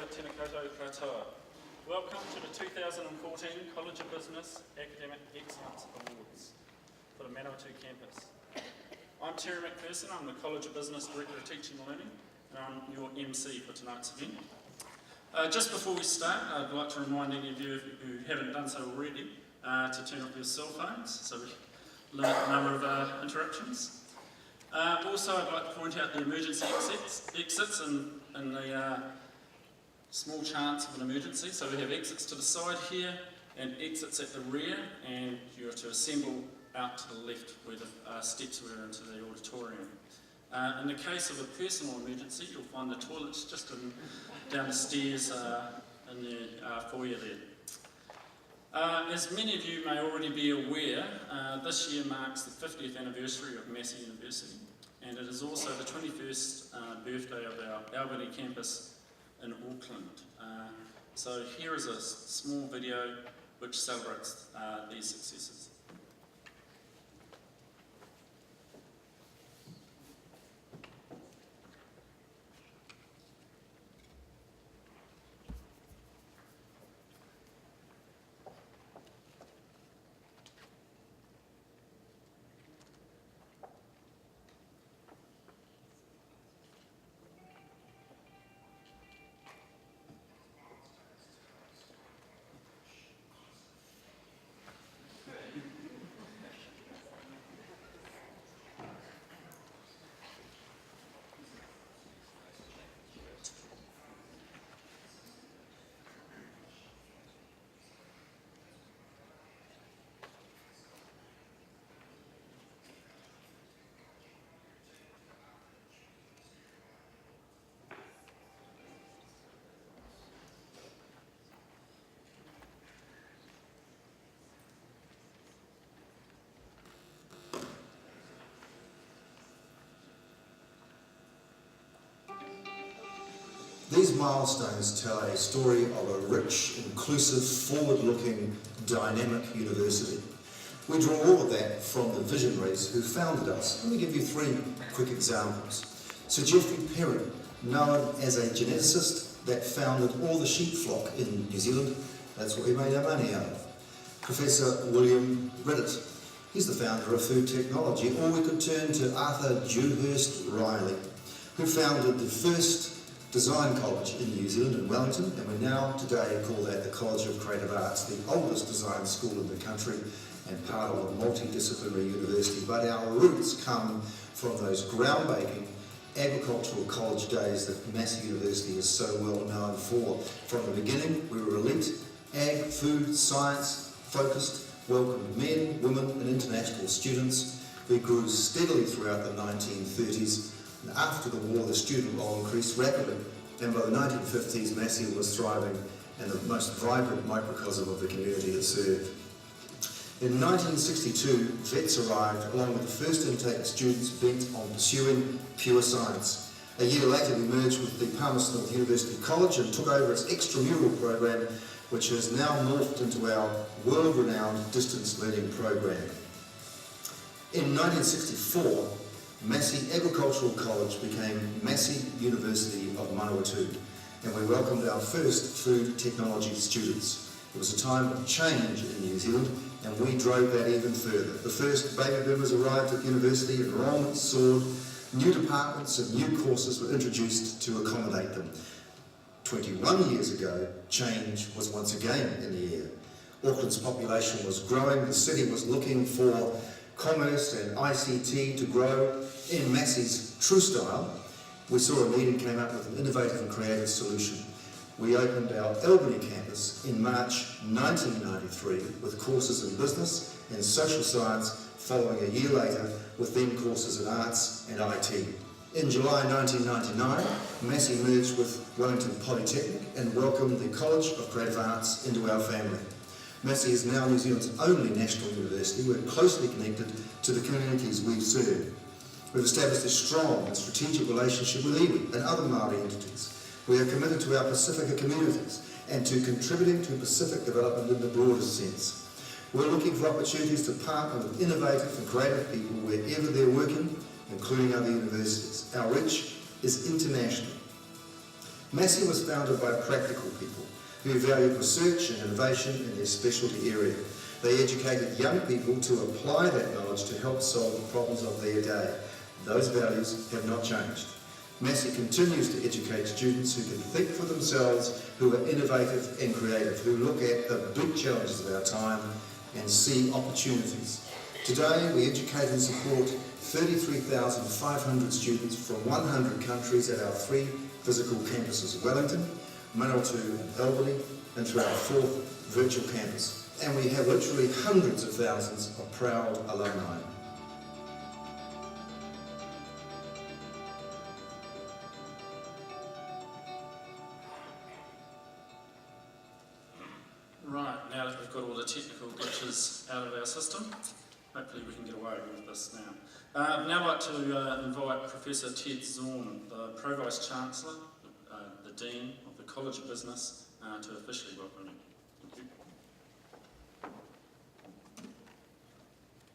tēnā koutou katoa. Welcome to the 2014 College of Business Academic Excellence Awards for the Manawatu campus. I'm Terry McPherson, I'm the College of Business Director of Teaching and Learning, and I'm your MC for tonight's event. Just before we start, I'd like to remind any of you who haven't done so already to turn off your cell phones, so we limit the number of interruptions. Also, I'd like to point out the emergency exits in the small chance of an emergency. So we have exits to the side here and exits at the rear, and you're to assemble out to the left where the steps were into the auditorium. In the case of a personal emergency, you'll find the toilets just down the stairs in the foyer there. As many of you may already be aware, this year marks the 50th anniversary of Massey University, and it is also the 21st birthday of our Albany campus in Auckland. So here is a small video which celebrates these successes. These milestones tell a story of a rich, inclusive, forward-looking, dynamic university. We draw all of that from the visionaries who founded us. Let me give you three quick examples. Sir Geoffrey Perry, known as a geneticist that founded all the sheep flock in New Zealand. That's what we made our money out of. Professor William Riddett, he's the founder of food technology. Or we could turn to Arthur Dewhurst Riley, who founded the first design college in New Zealand, in Wellington, and we now today call that the College of Creative Arts, the oldest design school in the country and part of a multidisciplinary university. But our roots come from those groundbreaking agricultural college days that Massey University is so well known for. From the beginning, we were elite, ag, food, science focused, welcomed men, women and international students. We grew steadily throughout the 1930s. And after the war, the student roll increased rapidly, and by the 1950s, Massey was thriving and the most vibrant microcosm of the community it served. In 1962, vets arrived along with the first intake of students bent on pursuing pure science. A year later, we merged with the Palmerston North University College and took over its extramural program, which has now morphed into our world-renowned distance learning program. In 1964, Massey Agricultural College became Massey University of Manawatu, and we welcomed our first food technology students. It was a time of change in New Zealand, and we drove that even further. The first baby boomers arrived at university, enrolment soared, new departments and new courses were introduced to accommodate them. 21 years ago, change was once again in the air. Auckland's population was growing, the city was looking for commerce and ICT to grow. In Massey's true style, we saw a need and came up with an innovative and creative solution. We opened our Albany campus in March 1993 with courses in business and social science, following a year later with then courses in arts and IT. In July 1999, Massey merged with Wellington Polytechnic and welcomed the College of Creative Arts into our family. Massey is now New Zealand's only national university. We're closely connected to the communities we serve. We've established a strong and strategic relationship with iwi and other Māori entities. We are committed to our Pacifica communities and to contributing to Pacific development in the broadest sense. We're looking for opportunities to partner with innovative and creative people wherever they're working, including other universities. Our reach is international. Massey was founded by practical people who valued research and innovation in their specialty area. They educated young people to apply that knowledge to help solve the problems of their day. Those values have not changed. Massey continues to educate students who can think for themselves, who are innovative and creative, who look at the big challenges of our time and see opportunities. Today, we educate and support 33,500 students from 100 countries at our 3 physical campuses: Wellington, Manawatu and Albany, and through our 4th virtual campus. And we have literally hundreds of thousands of proud alumni. Right, now that we've got all the technical glitches out of our system, hopefully we can get away with this now. I'd now like to invite Professor Ted Zorn, the Pro-Vice Chancellor, the Dean of the College of Business, to officially welcome you.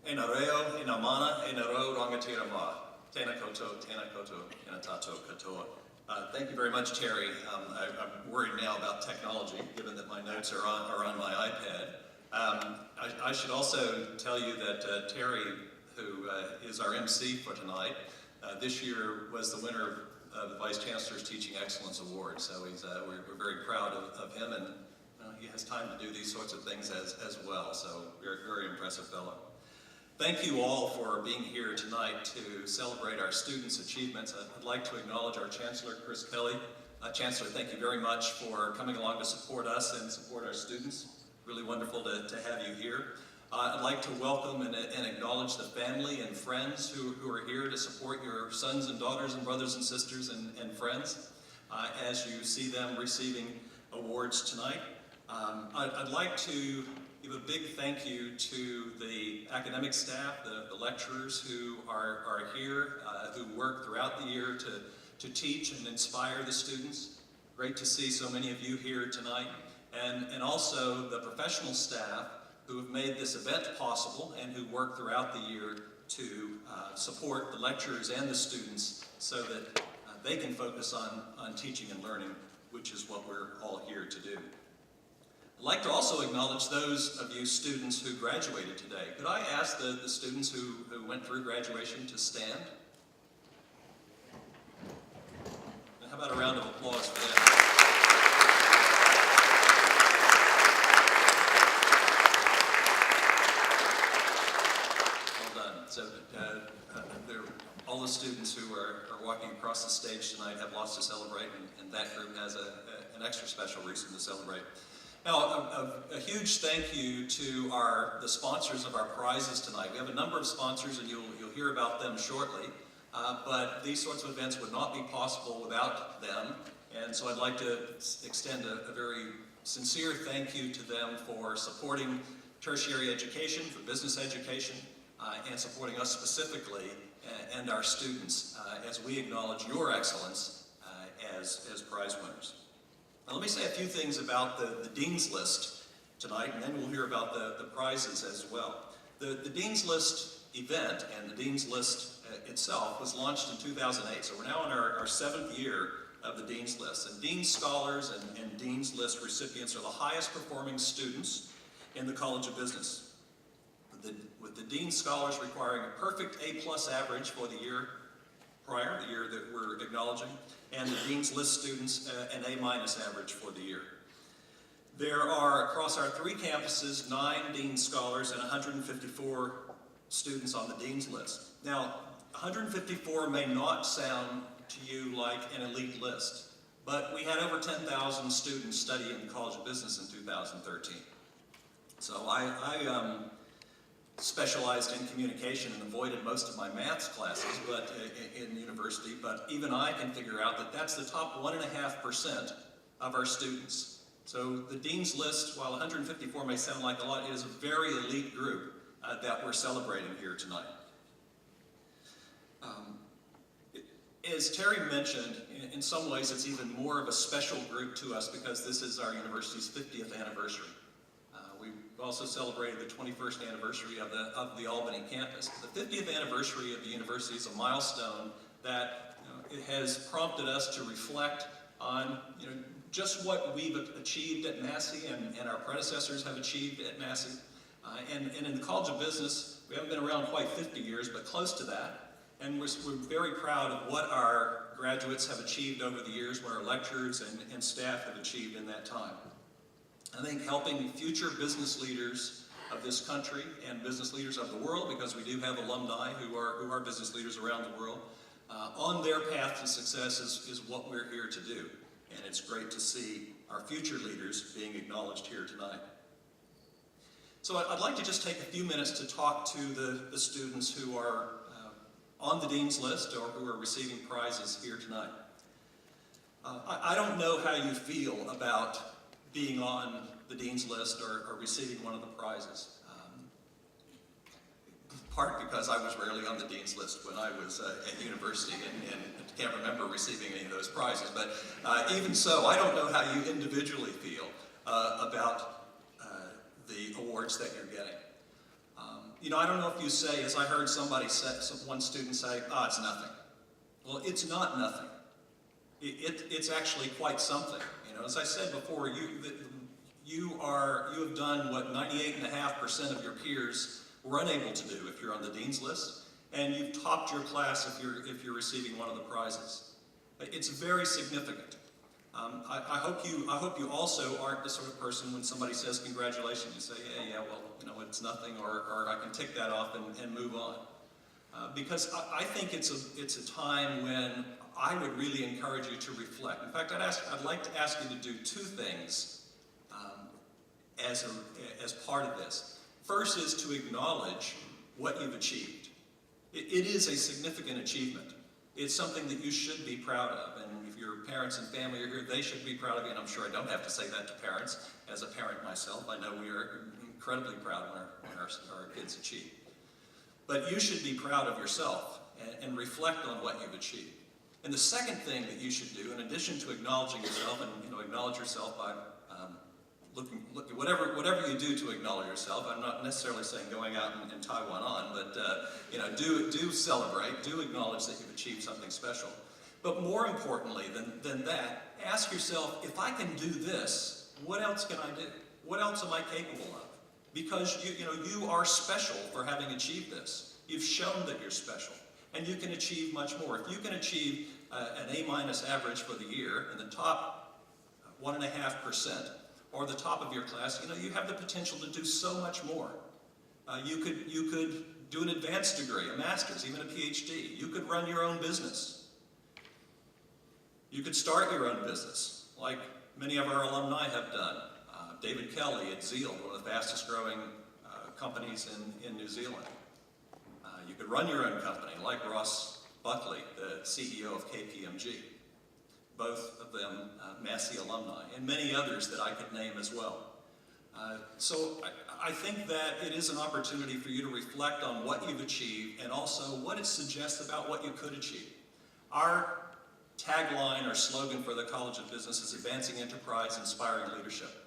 E na reo, e na mana, e na rau rangatira mā. Tēnā koutou, e na tātou katoa. Thank you very much, Terry. I'm worried now about technology, given that my notes are on my iPad. I should also tell you that Terry, who is our MC for tonight, this year was the winner of the Vice Chancellor's Teaching Excellence Award. So we're very proud of him, and he has time to do these sorts of things as well. So very, very impressive fellow. Thank you all for being here tonight to celebrate our students' achievements. I'd like to acknowledge our Chancellor, Chris Kelly. Chancellor, thank you very much for coming along to support us and support our students. Really wonderful to have you here. I'd like to welcome and acknowledge the family and friends who are here to support your sons and daughters and brothers and sisters and friends as you see them receiving awards tonight. I'd like to give a big thank you to the academic staff, the lecturers who are here, who work throughout the year to teach and inspire the students. Great to see so many of you here tonight. And also the professional staff who have made this event possible and who work throughout the year to support the lecturers and the students so that they can focus on teaching and learning, which is what we're all here to do. I'd like to also acknowledge those of you students who graduated today. Could I ask the students who went through graduation to stand? And how about a round of applause for them? Well done. So all the students who are walking across the stage tonight have lots to celebrate, and that group has an extra special reason to celebrate. Now, a huge thank you to the sponsors of our prizes tonight. We have a number of sponsors, and you'll hear about them shortly. But these sorts of events would not be possible without them. And so I'd like to extend a very sincere thank you to them for supporting tertiary education, for business education, and supporting us specifically and our students as we acknowledge your excellence as prize winners. Now, let me say a few things about the Dean's List tonight, and then we'll hear about the prizes as well. The Dean's List event and the Dean's List itself was launched in 2008, so we're now in our 7th year of the Dean's List. And Dean's Scholars and Dean's List recipients are the highest performing students in the College of Business, with the Dean's Scholars requiring a perfect A+ average for the year prior, the year that we're acknowledging, and the Dean's List students an A- average for the year. There are, across our 3 campuses, 9 Dean's Scholars and 154 students on the Dean's List. Now, 154 may not sound to you like an elite list, but we had over 10,000 students study in the College of Business in 2013. So I specialized in communication and avoided most of my maths classes in university, but even I can figure out that that's the top 1.5% of our students. So the Dean's List, while 154 may sound like a lot, it is a very elite group that we're celebrating here tonight. As Terry mentioned, in some ways it's even more of a special group to us because this is our university's 50th anniversary. We've also celebrated the 21st anniversary of the Albany campus. The 50th anniversary of the university is a milestone that it has prompted us to reflect on just what we've achieved at Massey and our predecessors have achieved at Massey. And in the College of Business, we haven't been around quite 50 years, but close to that. And we're very proud of what our graduates have achieved over the years, what our lecturers and staff have achieved in that time. I think helping future business leaders of this country and business leaders of the world, because we do have alumni who are business leaders around the world, on their path to success is what we're here to do. And it's great to see our future leaders being acknowledged here tonight. So I'd like to just take a few minutes to talk to the students who are on the Dean's List or who are receiving prizes here tonight. I don't know how you feel about being on the Dean's List or receiving one of the prizes. Part because I was rarely on the Dean's List when I was at university and can't remember receiving any of those prizes. But even so, I don't know how you individually feel about the awards that you're getting. I don't know if you say, as I heard one student say, it's nothing. Well, it's not nothing. It's actually quite something. As I said before, you have done what 98.5% of your peers were unable to do if you're on the Dean's List, and you've topped your class if you're receiving one of the prizes. It's very significant. I hope you also aren't the sort of person when somebody says congratulations, you say, yeah, well, it's nothing, or I can tick that off and move on. Because I think it's a time when I would really encourage you to reflect. In fact, I'd like to ask you to do two things as part of this. First is to acknowledge what you've achieved. It is a significant achievement. It's something that you should be proud of, and if your parents and family are here, they should be proud of you, and I'm sure I don't have to say that to parents. As a parent myself, I know we are incredibly proud when our kids achieve. But you should be proud of yourself and reflect on what you've achieved. And the second thing that you should do, in addition to acknowledging yourself, and acknowledge yourself by whatever you do to acknowledge yourself. I'm not necessarily saying going out and tie one on, but do celebrate, do acknowledge that you've achieved something special. But more importantly than that, ask yourself, if I can do this, what else can I do? What else am I capable of? Because you are special for having achieved this. You've shown that you're special, and you can achieve much more. If you can achieve an A- average for the year in the top 1.5%, or the top of your class, you have the potential to do so much more. You could do an advanced degree, a master's, even a PhD. You could run your own business. You could start your own business, like many of our alumni have done. David Kelly at Zeal, one of the fastest growing companies in New Zealand. You could run your own company, like Ross Buckley, the CEO of KPMG. Both of them Massey alumni, and many others that I could name as well. So I think that it is an opportunity for you to reflect on what you've achieved and also what it suggests about what you could achieve. Our tagline or slogan for the College of Business is Advancing Enterprise, Inspiring Leadership.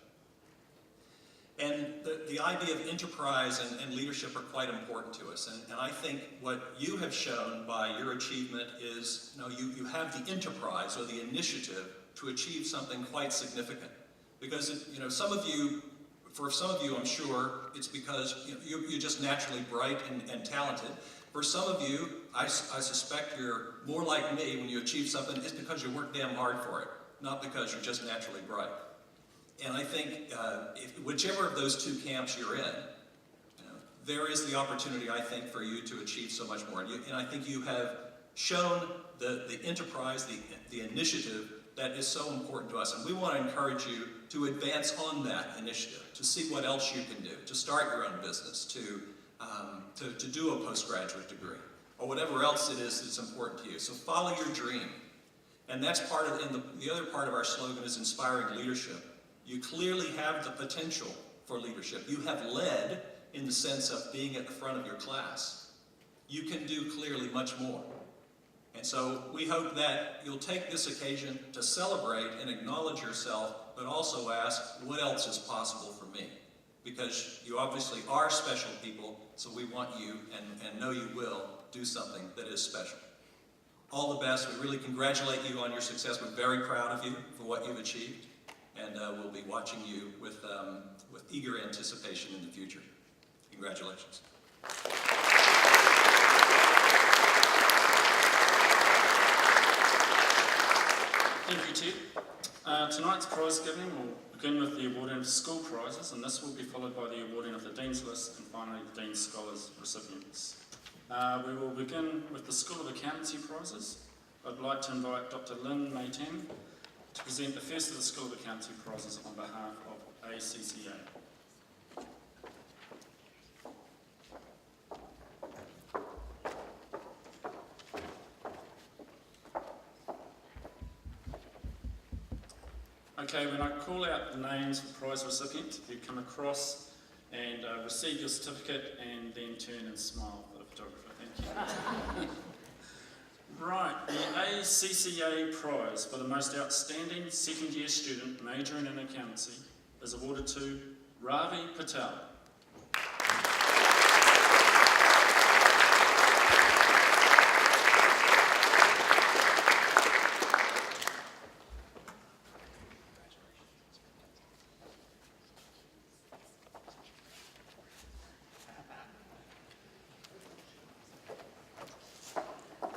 And the idea of enterprise and leadership are quite important to us. And I think what you have shown by your achievement is, you have the enterprise or the initiative to achieve something quite significant. Because, for some of you, I'm sure, it's because you're just naturally bright and talented. For some of you, I suspect you're more like me when you achieve something, it's because you work damn hard for it, not because you're just naturally bright. And I think whichever of those two camps you're in, there is the opportunity, I think, for you to achieve so much more. And I think you have shown the enterprise, the initiative that is so important to us. And we want to encourage you to advance on that initiative, to see what else you can do, to start your own business, to do a postgraduate degree, or whatever else it is that's important to you. So follow your dream. And that's part of, and the other part of our slogan is inspiring leadership. You clearly have the potential for leadership. You have led in the sense of being at the front of your class. You can do clearly much more. And so we hope that you'll take this occasion to celebrate and acknowledge yourself, but also ask, what else is possible for me? Because you obviously are special people, so we want you, and know you will, do something that is special. all the best. We really congratulate you on your success. We're very proud of you for what you've achieved, and we'll be watching you with eager anticipation in the future. Congratulations. Thank you, Ted. Tonight's prize giving will begin with the awarding of school prizes, and this will be followed by the awarding of the Dean's List and finally the Dean's Scholars recipients. We will begin with the School of Accountancy prizes. I'd like to invite Dr. Lynn Maytan to present the first of the School of Accountancy prizes on behalf of ACCA. Okay, when I call out the names for prize recipients, you come across and receive your certificate and then turn and smile for the photographer. Thank you. Right, the ACCA prize for the most outstanding second year student majoring in accountancy is awarded to Ravi Patel.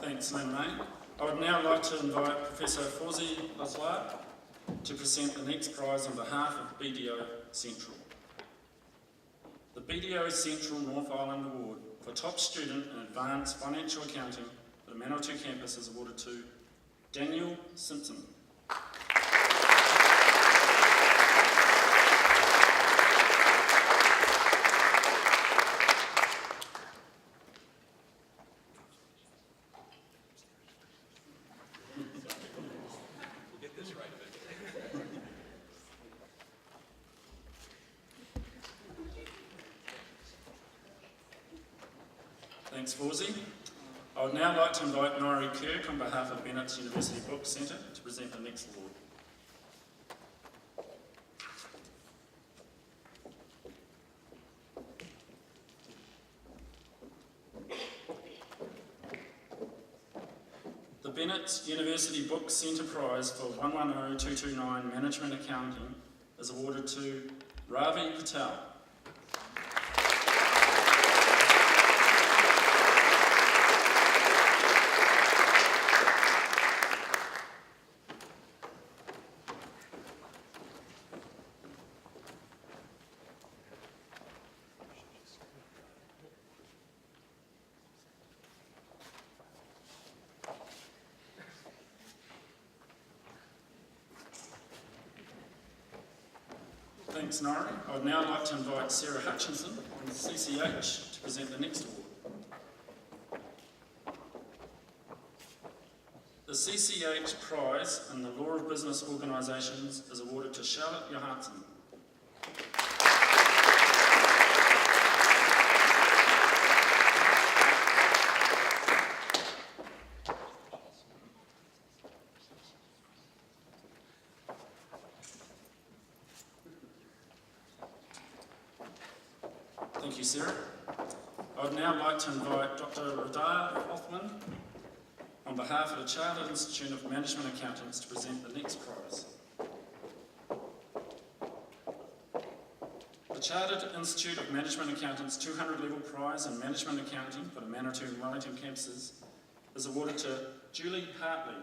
Thanks, Lynn May. I would now like to invite Professor Fawzi Laswar to present the next prize on behalf of BDO Central. The BDO Central North Island Award for Top Student in Advanced Financial Accounting for the Manawatu campus is awarded to Daniel Simpson. Thanks, Fawzi. I would now like to invite Norrie Kirk on behalf of Bennett's University Book Centre to present the next award. The Bennett's University Book Centre Prize for 110229 Management Accounting is awarded to Ravi Patel. Thanks, Norrie. I would now like to invite Sarah Hutchinson from the CCH to present the next award. The CCH Prize in the Law of Business Organisations is awarded to Charlotte Johansson. Thank you, Sarah. I would now like to invite Dr. Radha Hoffman on behalf of the Chartered Institute of Management Accountants to present the next prize. The Chartered Institute of Management Accountants 200 Level Prize in Management Accounting for the Manawatu and Wellington campuses is awarded to Julie Hartley.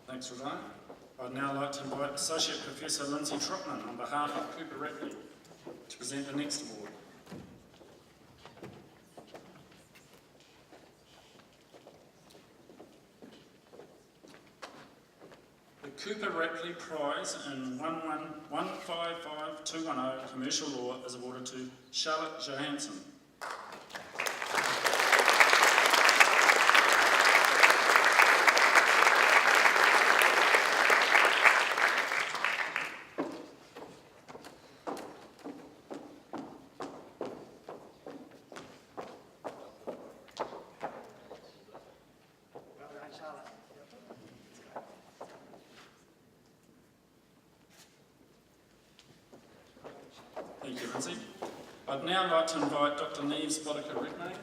Thanks, Radha. I'd now like to invite Associate Professor Lindsay Trotman on behalf of Cooper Rackley to present the next award. The Cooper Rackley Prize in 155210 Commercial Law is awarded to Charlotte Johansson. Lindsay. I'd now like to invite Dr. Neves Boddicker-Redmayne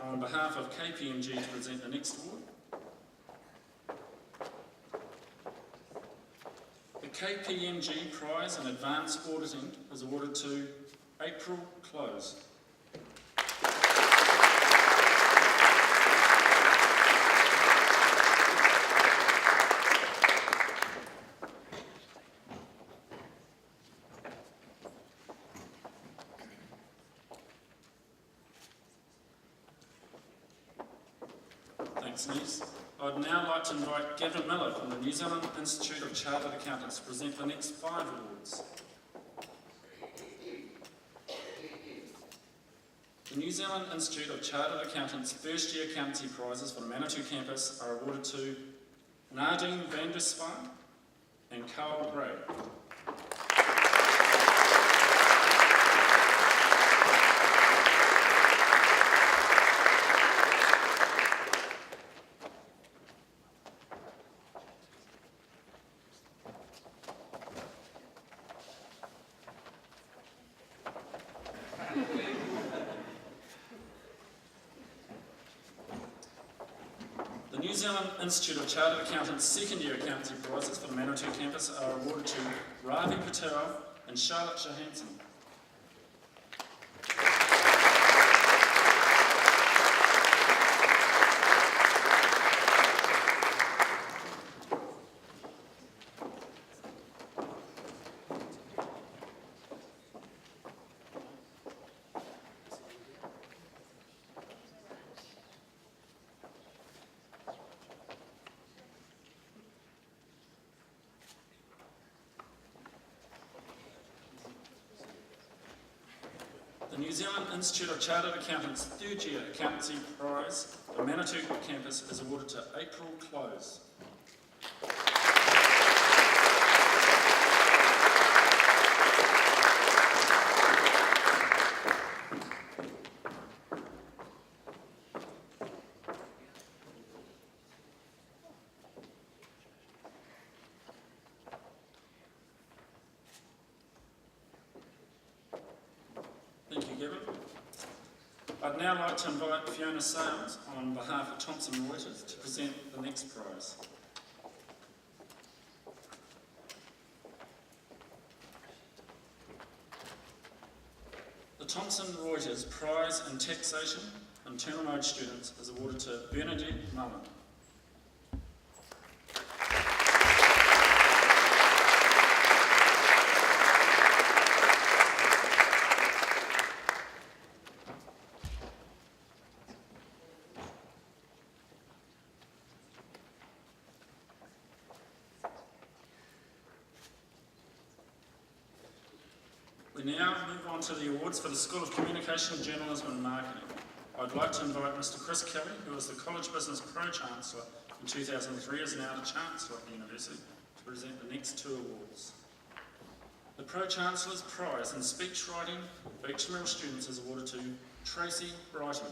on behalf of KPMG to present the next award. The KPMG Prize in Advanced Auditing is awarded to April Close. Thanks, Nese. I'd now like to invite Gavin Miller from the New Zealand Institute of Chartered Accountants to present the next 5 awards. The New Zealand Institute of Chartered Accountants First Year Accountancy Prizes for the Manawatu campus are awarded to Nadine van der Spaan and Carl Gray. The New Zealand Institute of Chartered Accountants Second Year Accountancy Prizes for the Manawatu campus are awarded to Ravi Patel and Charlotte Johansson. The New Zealand Institute of Chartered Accountants Third Year Accountancy Prize for the Manawatu campus is awarded to April Close. Thank you, Gavin. I'd now like to invite Fiona Sales on behalf of Thomson Reuters to present the next prize. The Thomson Reuters Prize in Taxation Internal Mode Students is awarded to Bernadette Mullen. We now move on to the awards for the School of Communication, Journalism and Marketing. I'd like to invite Mr. Chris Kelly, who was the College Business Pro-Chancellor in 2003, is now the Chancellor of the University, to present the next 2 awards. The Pro-Chancellor's Prize in Speech Writing for extramural students is awarded to Tracy Brighton.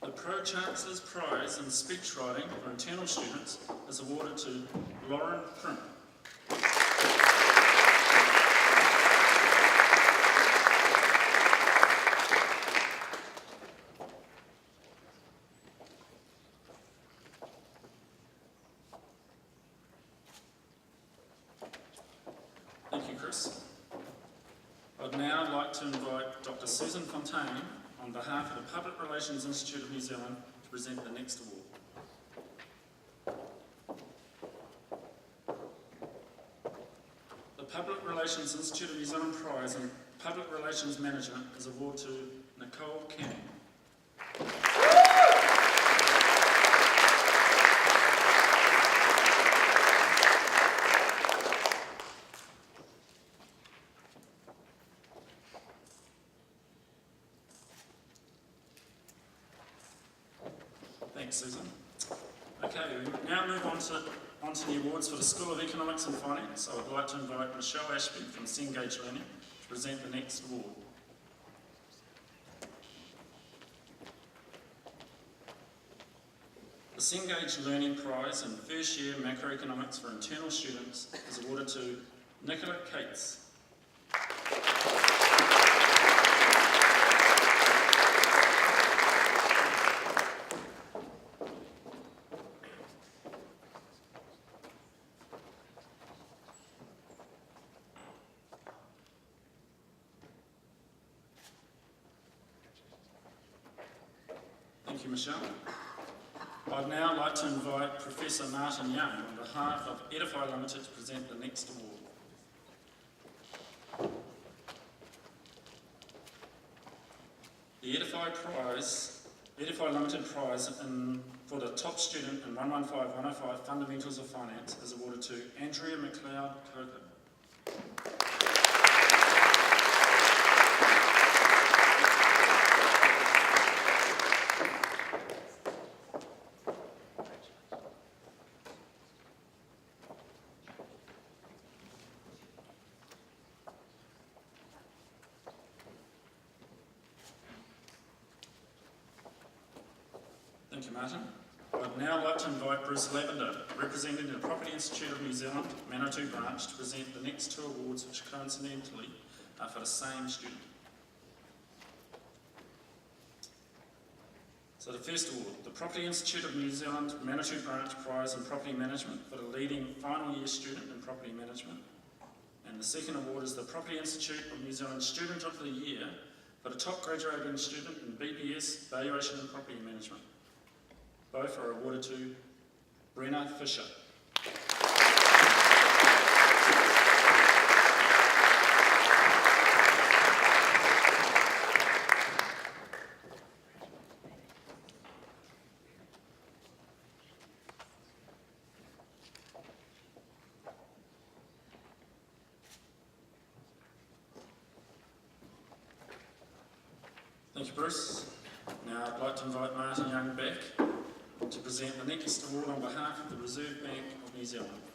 The Pro-Chancellor's Prize in Speech Writing for internal students is awarded to Lauren Prim. Thank you, Chris. I'd now like to invite Dr. Susan Fontaine on behalf of the Public Relations Institute of New Zealand to present the next award. The Public Relations Institute of New Zealand Prize in Public Relations Management is awarded to Nicole Canning. Thanks, Susan. Okay, we now move on to on to the awards for the School of Economics and Finance. I would like to invite Michelle Ashby from Cengage Learning to present the next award. The Cengage Learning Prize in First Year Macroeconomics for Internal Students is awarded to Nicola Cates. Thank you, Michelle. I'd now like to invite Professor Martin Young on behalf of Edify Limited to present the next award. The Edify Limited Prize for the top student in 115-105 Fundamentals of Finance is awarded to Andrea McLeod Coker. Thank you, Martin. I'd now like to invite Bruce Lavender, representing the Property Institute of New Zealand, Manawatu branch, to present the next two awards, which coincidentally are for the same student. So the first award, the Property Institute of New Zealand, Manawatu branch prize in property management for the leading final year student in property management. And the second award is the Property Institute of New Zealand Student of the Year for the top graduating student in BBS, Valuation and Property Management. Both are awarded to Brenna Fisher. Thank you, Bruce. Now I'd like to invite Martin Young back to present the next award on behalf of the Reserve Bank of New Zealand.